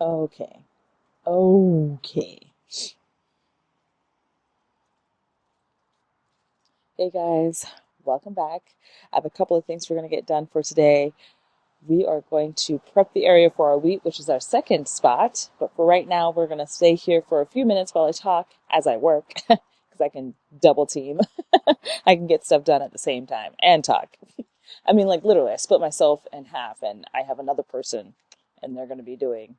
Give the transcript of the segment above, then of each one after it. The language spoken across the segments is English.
Okay. Okay. Hey guys, welcome back. I have a couple of things we're going to get done for today. We are going to prep the area for our wheat, which is our second spot. But for right now, we're going to stay here for a few minutes while I talk as I work because I can double team. I can get stuff done at the same time and talk. I mean, like literally, I split myself in half and I have another person and they're going to be doing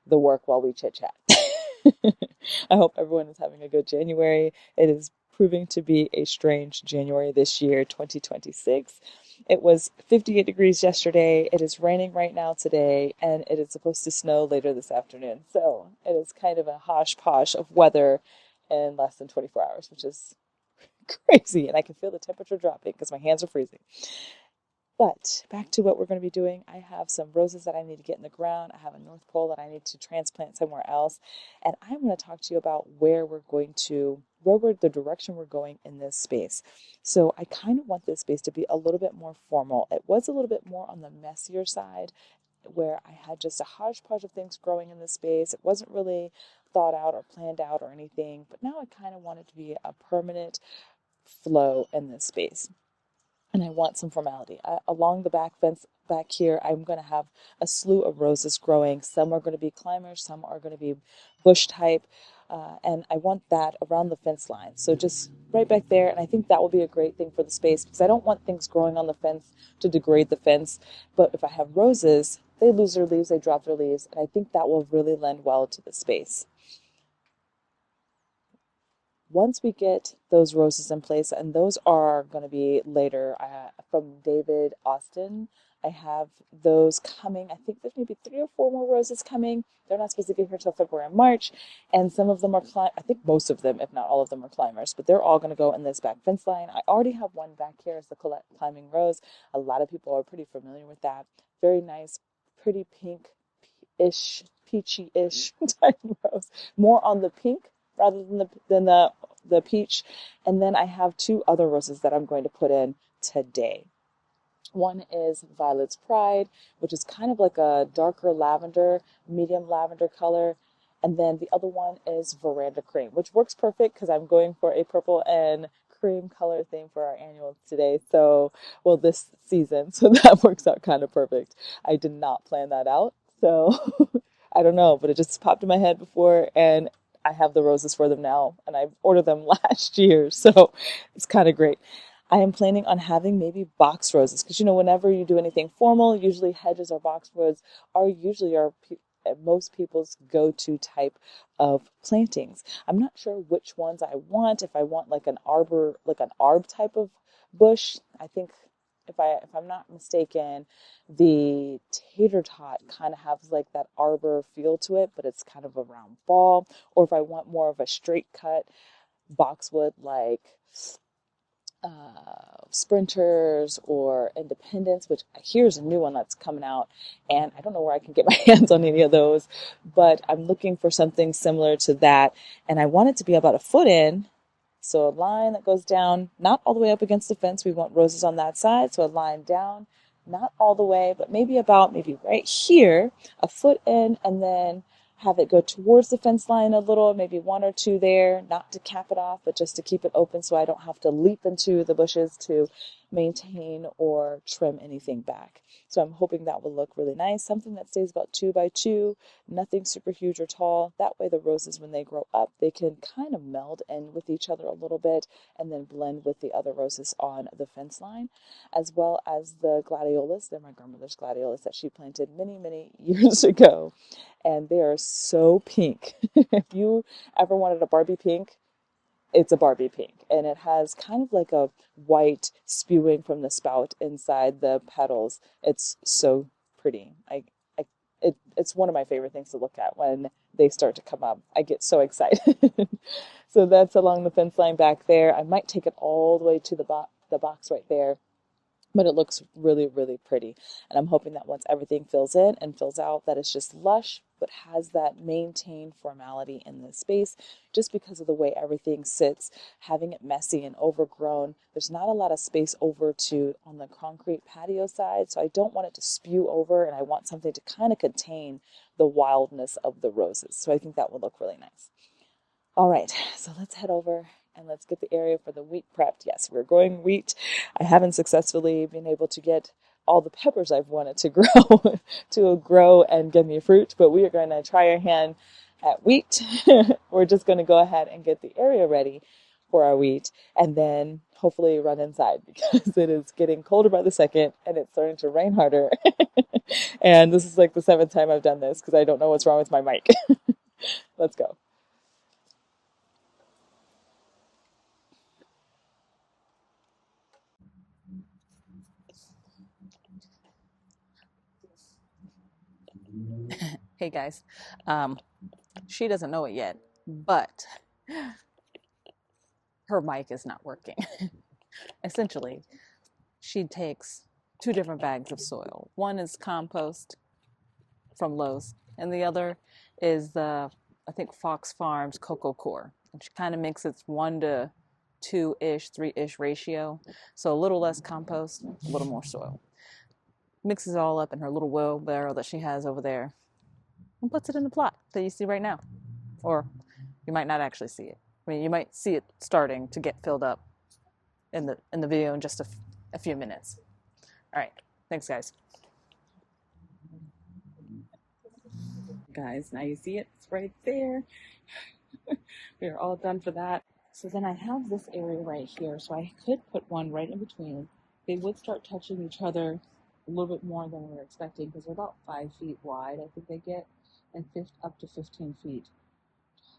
the work while we chit chat. I hope everyone is having a good January. It is proving to be a strange January this year, 2026. It was 58 degrees yesterday. It is raining right now today, and it is supposed to snow later this afternoon. So it is kind of a hodgepodge of weather in less than 24 hours, which is crazy. And I can feel the temperature dropping because my hands are freezing. But back to what we're going to be doing. I have some roses that I need to get in the ground. I have a North Pole that I need to transplant somewhere else. And I'm going to talk to you about the direction we're going in this space. So I kind of want this space to be a little bit more formal. It was a little bit more on the messier side where I had just a hodgepodge of things growing in this space. It wasn't really thought out or planned out or anything. But now I kind of want it to be a permanent flow in this space and I want some formality. Along the back fence back here, I'm going to have a slew of roses growing. Some are going to be climbers, some are going to be bush type, and I want that around the fence line. So just right back there, and I think that will be a great thing for the space because I don't want things growing on the fence to degrade the fence. But if I have roses, they lose their leaves, they drop their leaves, and I think that will really lend well to the space. Once we get those roses in place, and those are going to be later from David Austin. I have those coming. I think there's maybe 3 or 4 more roses coming. They're not supposed to get here till February and March, and some of them are I think most of them, if not all of them, are climbers. But they're all going to go in this back fence line. I already have one back here as the climbing rose. A lot of people are pretty familiar with that. Very nice, pretty pink-ish, peachy-ish type rose. More on the pink rather than the peach. And then I have 2 other roses that I'm going to put in today. One is Violet's Pride, which is kind of like a darker lavender, medium lavender color. And then the other one is Veranda Cream, which works perfect because I'm going for a purple and cream color theme for our annual today. So, well, this season. So that works out kind of perfect. I did not plan that out. So I don't know, but it just popped in my head before and I have the roses for them now and I ordered them last year. So it's kind of great. I am planning on having maybe box roses because whenever you do anything formal, usually hedges or box roses are usually most people's go-to type of plantings. I'm not sure which ones I want. If I want like an arbor, like an arb type of bush, I think if I'm not mistaken, the tater tot kind of has like that arbor feel to it, but it's kind of a round ball. Or if I want more of a straight cut boxwood like Sprinters or Independence, which here's a new one that's coming out, and I don't know where I can get my hands on any of those, but I'm looking for something similar to that, and I want it to be about a foot in. So a line that goes down, not all the way up against the fence. We want roses on that side, so a line down, not all the way, but maybe right here, a foot in, and then have it go towards the fence line a little, maybe 1 or 2 there, not to cap it off, but just to keep it open so I don't have to leap into the bushes to maintain or trim anything back. So I'm hoping that will look really nice. Something that stays about 2 by 2, nothing super huge or tall. That way the roses, when they grow up, they can kind of meld in with each other a little bit and then blend with the other roses on the fence line, as well as the gladiolas. They're my grandmother's gladiolas that she planted many, many years ago. And they are so pink. If you ever wanted a Barbie pink, it's a Barbie pink, and it has kind of like a white spewing from the spout inside the petals. It's so pretty. It's one of my favorite things to look at when they start to come up. I get so excited. So that's along the fence line back there. I might take it all the way to the box right there, but it looks really, really pretty. And I'm hoping that once everything fills in and fills out, that it's just lush but has that maintained formality in the space just because of the way everything sits, having it messy and overgrown. There's not a lot of space over to on the concrete patio side, so I don't want it to spew over, and I want something to kind of contain the wildness of the roses. So I think that will look really nice. All right, so let's head over and let's get the area for the wheat prepped. Yes, we're growing wheat. I haven't successfully been able to get all the peppers I've wanted to grow to grow and give me fruit, but we are going to try our hand at wheat. We're just going to go ahead and get the area ready for our wheat and then hopefully run inside because it is getting colder by the second and it's starting to rain harder. And this is like the seventh time I've done this because I don't know what's wrong with my mic. Let's go. Hey guys, um, she doesn't know it yet, but her mic is not working. Essentially, she takes two different bags of soil. One is compost from Lowe's, and the other is the, I think, Fox Farms Cocoa Core. And she kind of mixes 1 to 2-ish, 3-ish ratio. So a little less compost, a little more soil. Mixes it all up in her little wheelbarrow that she has over there and puts it in the plot that you see right now. Or you might not actually see it. I mean, you might see it starting to get filled up in the video in just a few minutes. All right, thanks, guys. Guys, now you see it. It's right there. We are all done for that. So then I have this area right here, so I could put one right in between. They would start touching each other a little bit more than we were expecting because they're about 5 feet wide, I think they get, and up to 15 feet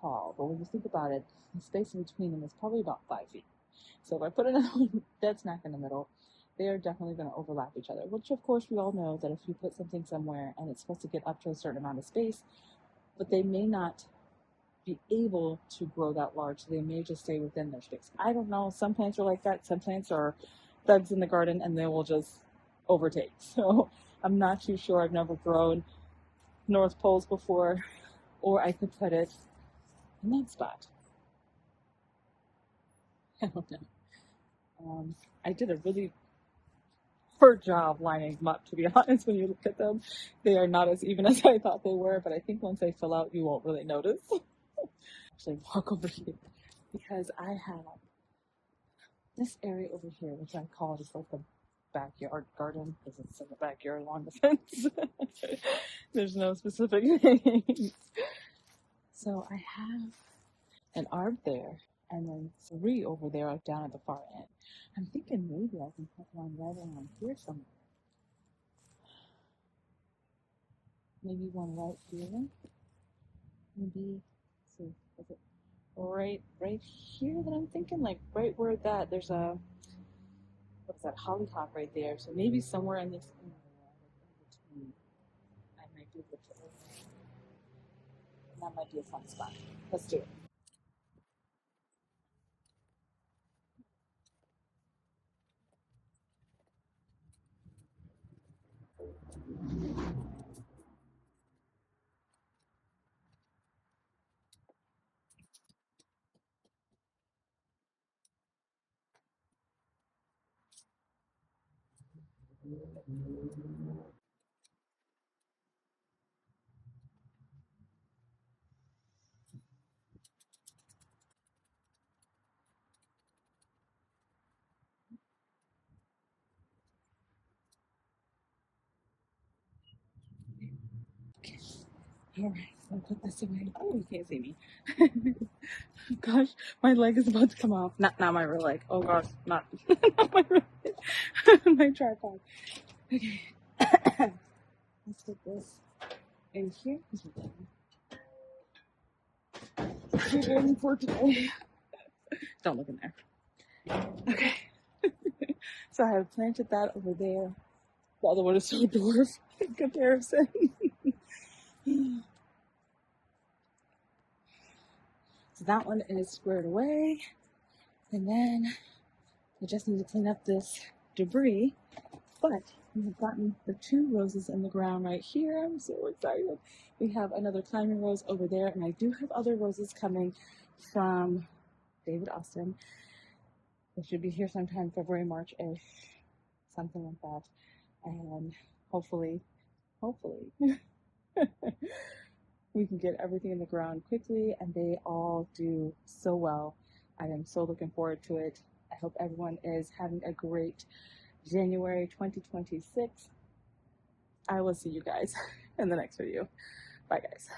tall. But when you think about it, the space in between them is probably about 5 feet. So if I put another one dead smack in the middle, they are definitely going to overlap each other, which of course we all know that if you put something somewhere and it's supposed to get up to a certain amount of space, but they may not be able to grow that large, so they may just stay within their space. I don't know. Some plants are like that. Some plants are thugs in the garden and they will just overtake. So I'm not too sure. I've never grown North Poles before, or I could put it in that spot. I don't know. I did a really poor job lining them up, to be honest. When you look at them, they are not as even as I thought they were, but I think once they fill out, you won't really notice. Actually, walk over here because I have this area over here, which I call just like the backyard garden because it's in the backyard along the fence. There's no specific name. So I have an arb there and then 3 over there down at the far end. I'm thinking maybe I can put one right around here somewhere. Maybe one right here. Maybe, let's see, is it right here that I'm thinking? Like right where that, there's a, what is that, hollyhock right there. So maybe somewhere in this area, like in between, I might be able to put it. That might be a fun spot. Let's do it. All right, I'll put this away. Oh, you can't see me. Gosh, my leg is about to come off. Not my real leg. Oh gosh, not, not my real leg. My tripod. Okay. Let's put this in here. We're going for today. Don't look in there. Okay. So I have planted that over there. The other one is so dwarf in comparison. So that one is squared away. And then I just need to clean up this debris. But We have gotten the 2 roses in the ground right here. I'm so excited. We have another climbing rose over there, and I do have other roses coming from David Austin. They should be here sometime February, March-ish, something like that. And hopefully, we can get everything in the ground quickly, and they all do so well. I am so looking forward to it. I hope everyone is having a great January 2026. I will see you guys in the next video. Bye, guys.